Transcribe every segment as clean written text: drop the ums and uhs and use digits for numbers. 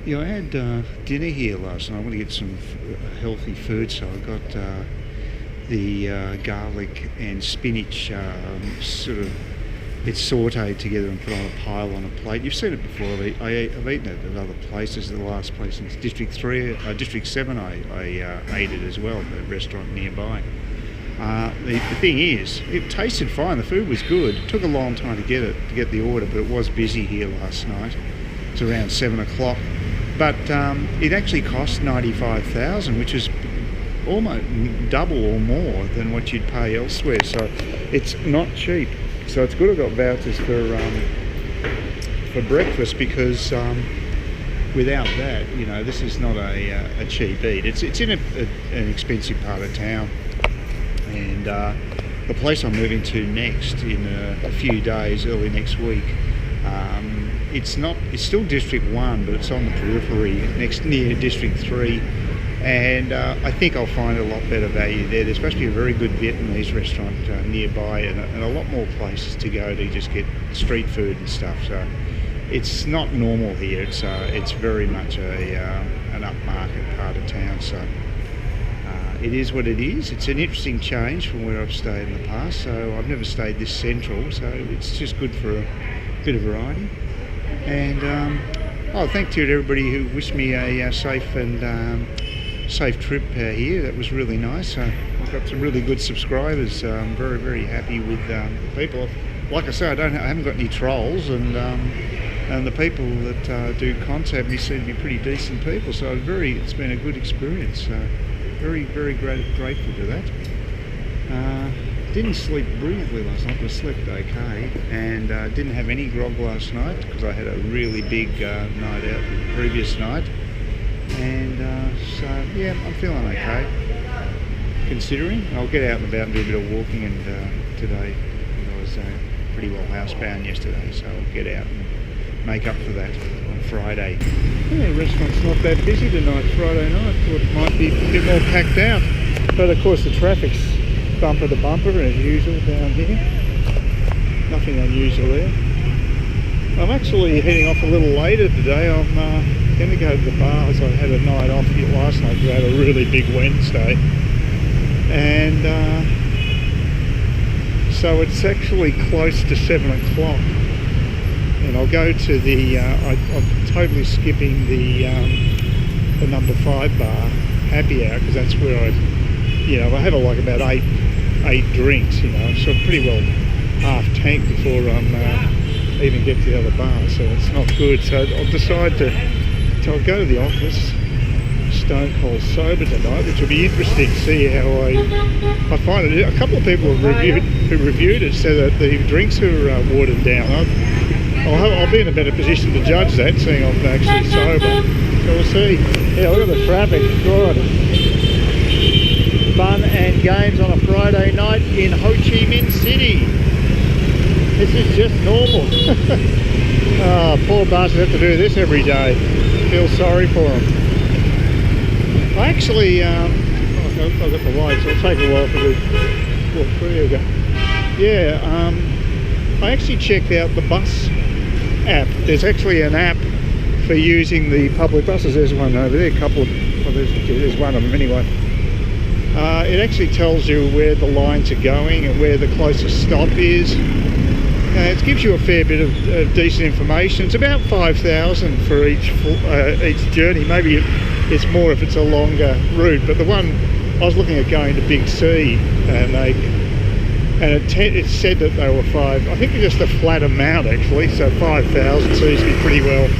Yeah, I had dinner here last night. I want to get some healthy food, so I got the garlic and spinach sort of it's sautéed together and put on a pile on a plate. You've seen it before. I've eaten it at other places. The last place in District 7, I ate it as well at a restaurant nearby. The thing is, it tasted fine. The food was good. It took a long time to get the order, but it was busy here last night. It's around 7 o'clock. But it actually cost $95,000, which is almost double or more than what you'd pay elsewhere. So it's not cheap. So it's good I've got vouchers for breakfast, because without that, you know, this is not a cheap eat. It's in an expensive part of town, and the place I'm moving to next in a few days, early next week. It's still District 1, but it's on the periphery, near District 3, and I think I'll find a lot better value there. There's supposed to be a very good Vietnamese restaurant nearby, and a lot more places to go to just get street food and stuff. So it's not normal here. It's very much an upmarket part of town. So it is what it is. It's an interesting change from where I've stayed in the past. So I've never stayed this central, so it's just good for a bit of variety. And thank you to everybody who wished me a safe trip here. That was really nice. I've got some really good subscribers. I'm very, very happy with the people. Like I say, I haven't got any trolls, and the people that do contact me seem to be pretty decent people. So it's been a good experience. Very, very grateful to that. Didn't sleep brilliantly last night, but slept okay, and didn't have any grog last night because I had a really big night out the previous night, and so yeah, I'm feeling okay. Considering I'll get out and about and do a bit of walking, and today I was pretty well housebound yesterday, so I'll get out and make up for that on Friday. Yeah, the restaurant's not that busy tonight, Friday night. Thought it might be a bit more packed out, but of course the traffic's bumper to bumper as usual down here. Nothing unusual there. I'm actually heading off a little later today. I'm going to go to the bars. I had a night off here last night because I had a really big Wednesday, and so it's actually close to 7 o'clock, and I'll go to the I'm totally skipping the number 5 bar happy hour, because that's where I have like about eight drinks, so I'm pretty well half tanked before I'm even get to the other bar, so it's not good. So I'll decide I'll go to the office stone cold sober tonight, which will be interesting to see how I find it. A couple of people who reviewed it said that the drinks are watered down. I'll be in a better position to judge that, seeing I'm actually sober. So we'll see. Yeah, look at the traffic. God. Fun and games on a Friday night in Ho Chi Minh City. This is just normal. Poor bastards have to do this every day. Feel sorry for them. I actually, I've got the lights, so it'll take a while for the walk through. Yeah, I actually checked out the bus app. There's actually an app for using the public buses. There's one over there, there's one of them anyway. It actually tells you where the lines are going and where the closest stop is. It gives you a fair bit of decent information. It's about 5,000 for each journey. Maybe it's more if it's a longer route. But the one I was looking at going to Big C, and it said that they were I think it's just a flat amount actually. So 5,000 seems to be pretty well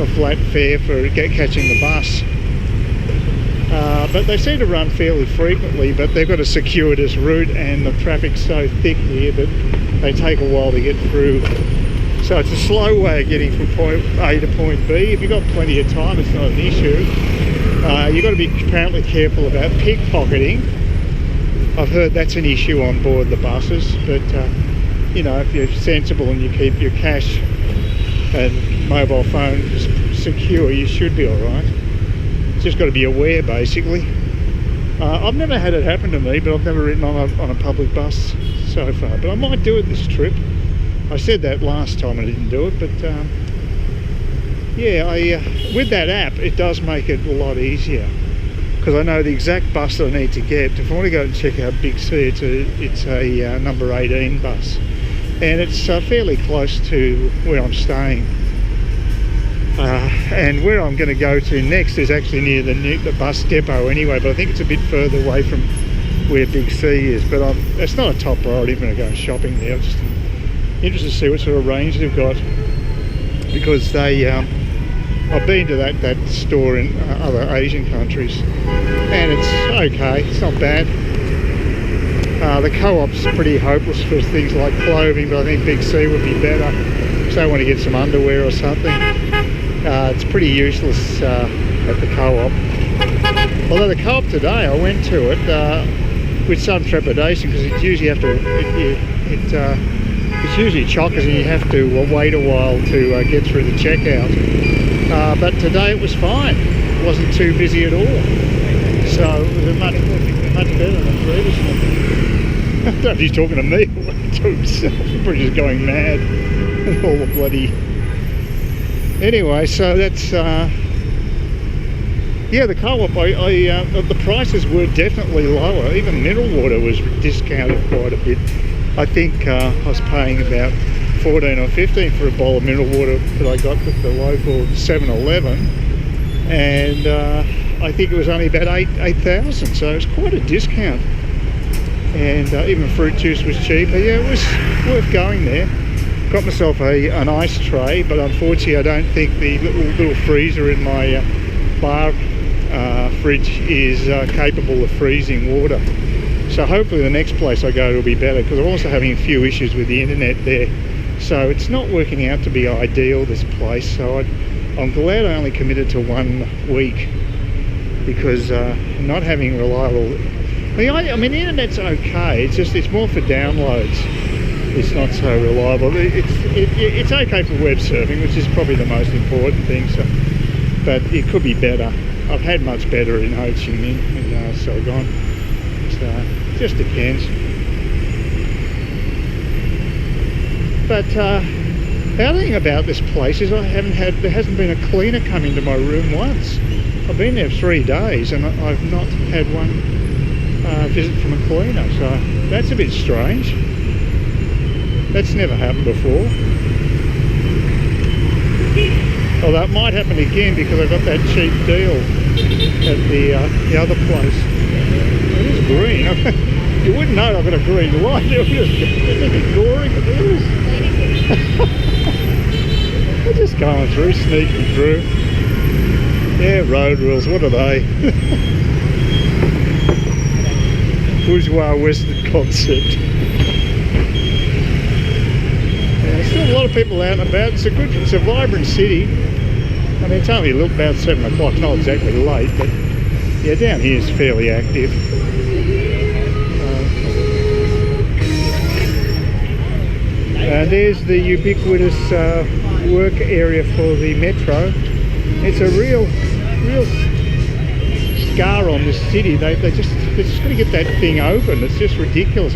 a flat fare for catching the bus. But they seem to run fairly frequently, but they've got a circuitous route, and the traffic's so thick here that they take a while to get through. So it's a slow way of getting from point A to point B. If you've got plenty of time, it's not an issue. You've got to be apparently careful about pickpocketing. I've heard that's an issue on board the buses, but if you're sensible and you keep your cash and mobile phone secure, you should be all right. Just got to be aware, basically. I've never had it happen to me, but I've never ridden on a public bus so far. But I might do it this trip. I said that last time I didn't do it, but yeah, with that app, it does make it a lot easier, because I know the exact bus that I need to get. If I want to go and check out Big C, it's a number 18 bus, and it's fairly close to where I'm staying. And where I'm going to go to next is actually near the bus depot anyway, but I think it's a bit further away from where Big C is. But it's not a top priority. I'm going to go shopping there. I'm just interested to see what sort of range they've got, because I've been to that store in other Asian countries, and it's okay, it's not bad. The Co-op's pretty hopeless for things like clothing, but I think Big C would be better. So I want to get some underwear or something. It's pretty useless at the Co-op. Although the Co-op today, I went to it with some trepidation, because it's usually it's usually chockers and you have to wait a while to get through the checkout. But today it was fine. It wasn't too busy at all. So it was much better than the previous one. I don't know if he's talking to me or to himself. He's probably just going mad. All the bloody... Anyway, so that's... yeah, the Co-op, the prices were definitely lower. Even mineral water was discounted quite a bit. I think I was paying about 14 or 15 for a bowl of mineral water that I got with the local 7-Eleven, and I think it was only about 8,000, so it was quite a discount. And even fruit juice was cheaper. Yeah, it was worth going there. Got myself an ice tray, but unfortunately I don't think the little freezer in my bar fridge is capable of freezing water. So hopefully the next place I go will be better, because I'm also having a few issues with the internet there. So it's not working out to be ideal, this place. So I'm glad I only committed to 1 week, because not having reliable... I mean, the internet's okay. It's more for downloads. It's not so reliable. It's okay for web surfing, which is probably the most important thing. So, but it could be better. I've had much better in Ho Chi Minh and Saigon. So just depends. But the other thing about this place is there hasn't been a cleaner come into my room once. I've been there 3 days and I've not had one visit from a cleaner, so that's a bit strange. That's never happened before. Although it might happen again, because I got that cheap deal at the other place. It is green. You wouldn't know I've got a green light. It was just ignoring it. They're just going through, sneaking through. Yeah, road rules, what are they? Bourgeois Western concept. There's still a lot of people out and about. It's a vibrant city. I mean, it's only about 7 o'clock, not exactly late, but yeah, down here is fairly active. And there's the ubiquitous work area for the metro. It's a real scar on this city. They're just going to get that thing open. It's just ridiculous.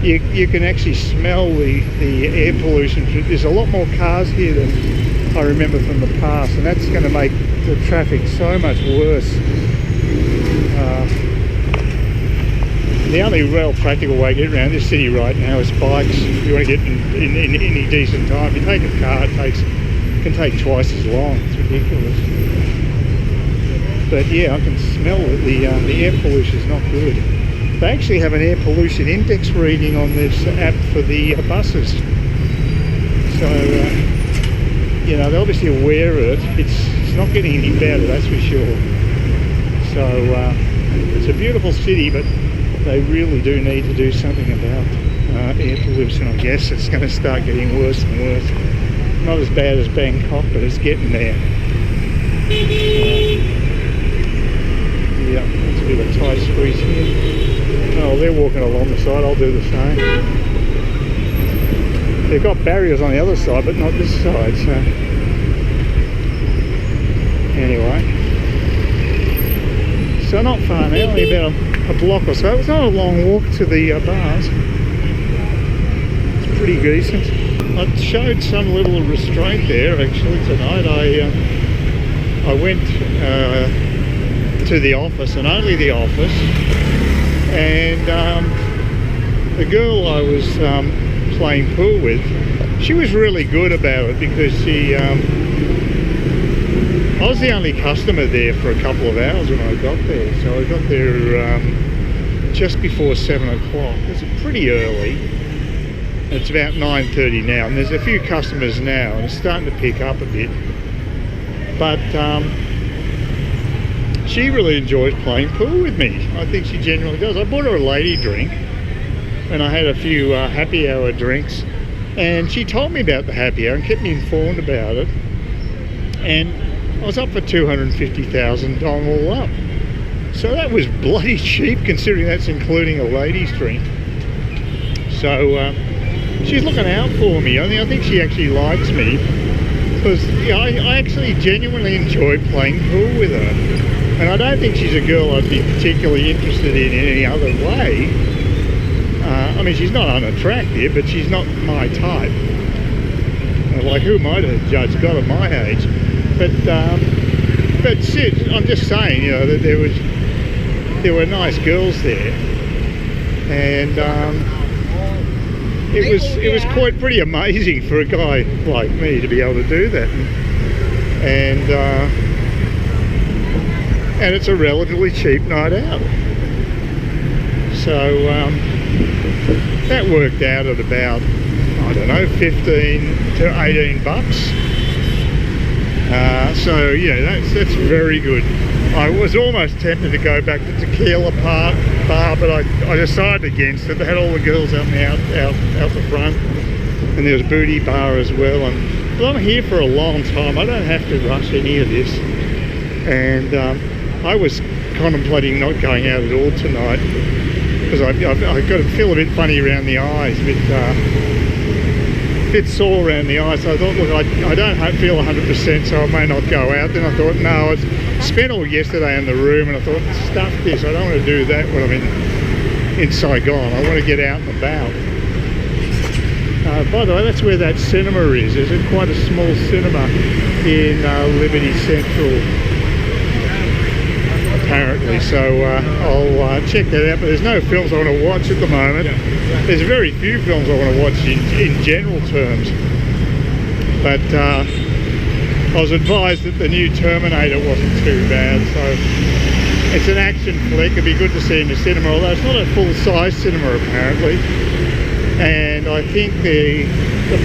You can actually smell the air pollution. There's a lot more cars here than I remember from the past, and that's going to make the traffic so much worse. The only real practical way to get around this city right now is bikes. If you want to get in any decent time, if you take a car, it can take twice as long. It's ridiculous. But yeah, I can smell that the air pollution is not good. They actually have an air pollution index reading on this app for the buses. So, you know, they're obviously aware of it. It's not getting any better, that's for sure. So, it's a beautiful city, but they really do need to do something about air pollution. I guess it's going to start getting worse and worse. Not as bad as Bangkok, but it's getting there. Yeah, it's a bit of a tight squeeze here. Oh, they're walking along the side, I'll do the same. They've got barriers on the other side, but not this side, so... Anyway. So not far now, only about a block or so. It's not a long walk to the bars. It's pretty decent. I showed some little restraint there actually tonight. I went to the office, and only the office, and the girl I was playing pool with, she was really good about it, because I was the only customer there for a couple of hours when I got there. So I got there just before 7 o'clock. It's pretty early. It's about 9:30 now, and there's a few customers now, and it's starting to pick up a bit. But she really enjoys playing pool with me. I think she genuinely does. I bought her a lady drink, and I had a few happy hour drinks, and she told me about the happy hour and kept me informed about it. And I was up for 250,000 dong all up. So that was bloody cheap, considering that's including a ladies drink. So she's looking out for me. I think she actually likes me, because I actually genuinely enjoy playing pool with her. And I don't think she's a girl I'd be particularly interested in any other way. I mean, she's not unattractive, but she's not my type. Like, who am I to judge God at my age? But I'm just saying, you know, that there were nice girls there, and it was quite pretty amazing for a guy like me to be able to do that, and it's a relatively cheap night out. So that worked out at about, I don't know, 15 to 18 bucks. So yeah, that's very good. I was almost tempted to go back to Tequila Bar, but I decided against it. They had all the girls out the front, and there was Booty Bar as well. But I'm here for a long time. I don't have to rush any of this, and I was contemplating not going out at all tonight, because I got to feel a bit funny around the eyes, a bit sore around the eyes. So I thought, look, I don't feel 100%, so I may not go out. Then I thought, no, I spent all yesterday in the room, and I thought, stuff this, I don't want to do that when I'm in Saigon. I want to get out and about. By the way, that's where that cinema is. There's quite a small cinema in Liberty Central, apparently, so I'll check that out. But there's no films I want to watch at the moment. There's very few films I want to watch in general terms, but I was advised that the new Terminator wasn't too bad, so it's an action flick. It'd be good to see in the cinema, although it's not a full-size cinema apparently. And I think the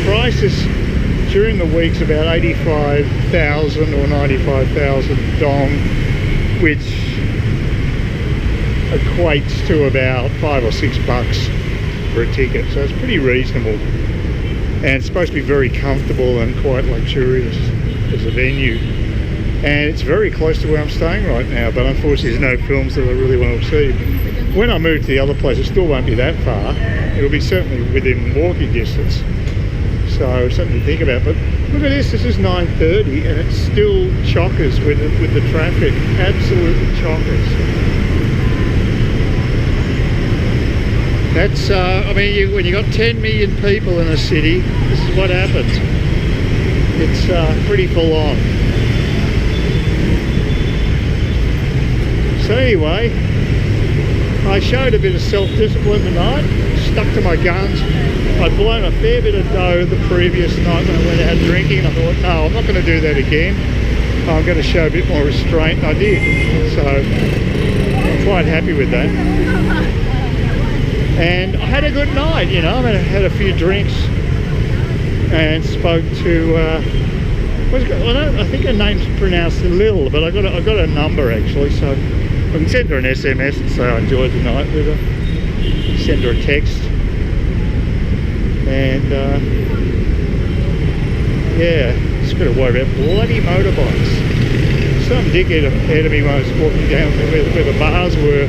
price is during the week's about 85,000 or 95,000 dong, which equates to about $5 or $6 for a ticket, so it's pretty reasonable, and it's supposed to be very comfortable and quite luxurious as a venue, and it's very close to where I'm staying right now. But unfortunately there's no films that I really want to see. When I move to the other place, it still won't be that far. It'll be certainly within walking distance, so something to think about. But look at this is 9:30 and it's still chockers with the traffic, absolutely chockers. That's, I mean, when you've got 10 million people in a city, this is what happens. It's pretty full on. So anyway, I showed a bit of self-discipline tonight, stuck to my guns. I'd blown a fair bit of dough the previous night when I went out drinking. I thought, no, I'm not going to do that again. I'm going to show a bit more restraint, and I did. So I'm quite happy with that. And I had a good night, you know. I had a few drinks and spoke to, I think her name's pronounced Lil, but I got a number actually, so I can send her an SMS and say I enjoyed the night with her. Send her a text. And yeah, just got to worry about bloody motorbikes. Some dickhead ahead of me when I was walking down where the bars were,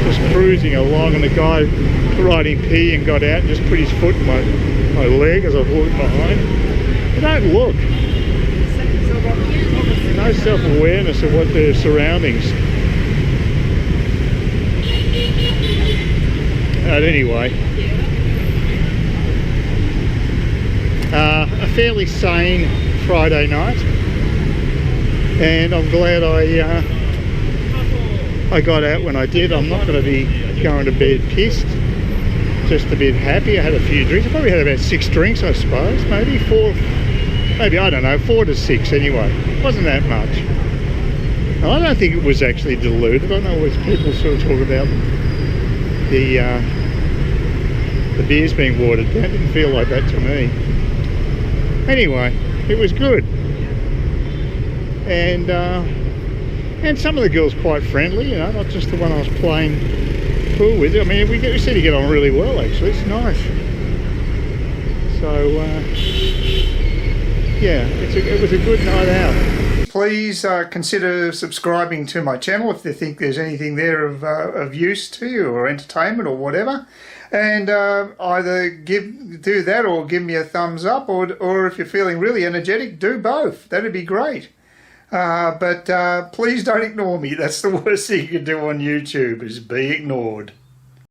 just cruising along, and the guy riding pee and got out and just put his foot in my leg as I was walking behind. They don't look. No self-awareness of what their surroundings. But anyway, A fairly sane Friday night, and I'm glad I got out when I did. I'm not going to be going to bed pissed, just a bit happy. I had a few drinks. I probably had about 6 drinks, I suppose, maybe 4, maybe, I don't know, 4 to 6 anyway. It wasn't that much. And I don't think it was actually diluted. I know always people sort of talk about the beers being watered down. It didn't feel like that to me. Anyway, it was good. And some of the girls quite friendly, you know, not just the one I was playing pool with. I mean, we seem to get on really well, actually. It's nice. So, yeah, it was a good night out. Please consider subscribing to my channel if you think there's anything there of use to you, or entertainment, or whatever. And either do that or give me a thumbs up, or if you're feeling really energetic, do both. That'd be great. But please don't ignore me. That's the worst thing you can do on YouTube, is be ignored.